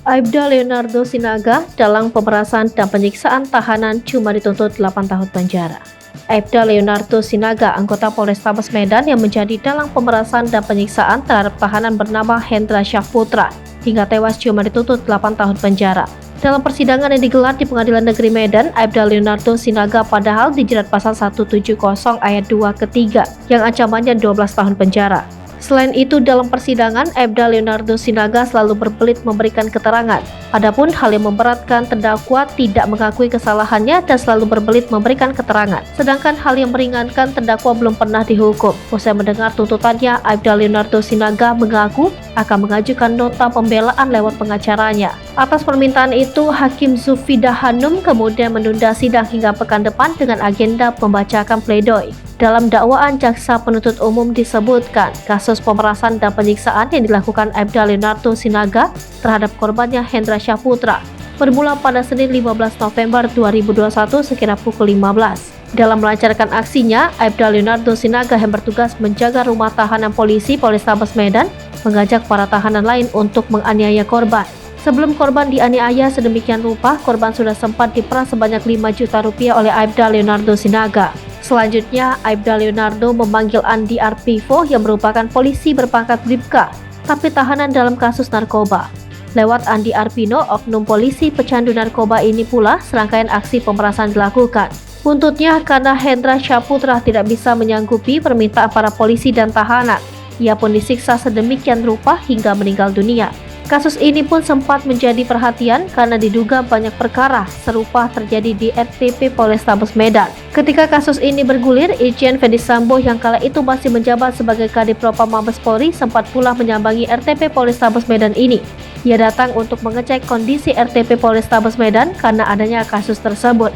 Aibda Leonardo Sinaga dalam pemerasan dan penyiksaan tahanan cuma dituntut 8 tahun penjara. Aibda Leonardo Sinaga, anggota Polrestabes Medan yang menjadi dalang pemerasan dan penyiksaan terhadap tahanan bernama Hendra Syahputra hingga tewas cuma dituntut 8 tahun penjara. Dalam persidangan yang digelar di Pengadilan Negeri Medan, Aibda Leonardo Sinaga padahal dijerat pasal 170 ayat 2 ketiga yang ancamannya 12 tahun penjara. Selain itu, dalam persidangan, Aibda Leonardo Sinaga selalu berbelit memberikan keterangan. Adapun hal yang memberatkan, terdakwa tidak mengakui kesalahannya dan selalu berbelit memberikan keterangan. Sedangkan hal yang meringankan, terdakwa belum pernah dihukum. Usai mendengar tuntutannya, Aibda Leonardo Sinaga mengaku akan mengajukan nota pembelaan lewat pengacaranya. Atas permintaan itu, Hakim Zufidah Hanum kemudian menunda sidang hingga pekan depan dengan agenda membacakan pledoi. Dalam dakwaan, jaksa penuntut umum disebutkan kasus pemerasan dan penyiksaan yang dilakukan Aibda Leonardo Sinaga terhadap korbannya Hendra Syahputra bermula pada Senin 15 November 2021 sekira pukul 15. Dalam melancarkan aksinya, Aibda Leonardo Sinaga yang bertugas menjaga rumah tahanan polisi Polrestabes Medan mengajak para tahanan lain untuk menganiaya korban. Sebelum korban dianiaya sedemikian rupa, korban sudah sempat diperas sebanyak 5 juta rupiah oleh Aibda Leonardo Sinaga. Selanjutnya, Aibda Leonardo memanggil Andi Arpivo yang merupakan polisi berpangkat Bribka, tapi tahanan dalam kasus narkoba. Lewat Andi Arpino, oknum polisi pecandu narkoba ini pula serangkaian aksi pemerasan dilakukan. Buntutnya karena Hendra Syahputra tidak bisa menyanggupi permintaan para polisi dan tahanan. Ia pun disiksa sedemikian rupa hingga meninggal dunia. Kasus ini pun sempat menjadi perhatian karena diduga banyak perkara serupa terjadi di RTP Polrestabes Medan. Ketika kasus ini bergulir, Irjen Ferdy Sambo yang kala itu masih menjabat sebagai Kadipropam Mabes Polri sempat pula menyambangi RTP Polrestabes Medan ini. Ia datang untuk mengecek kondisi RTP Polrestabes Medan karena adanya kasus tersebut.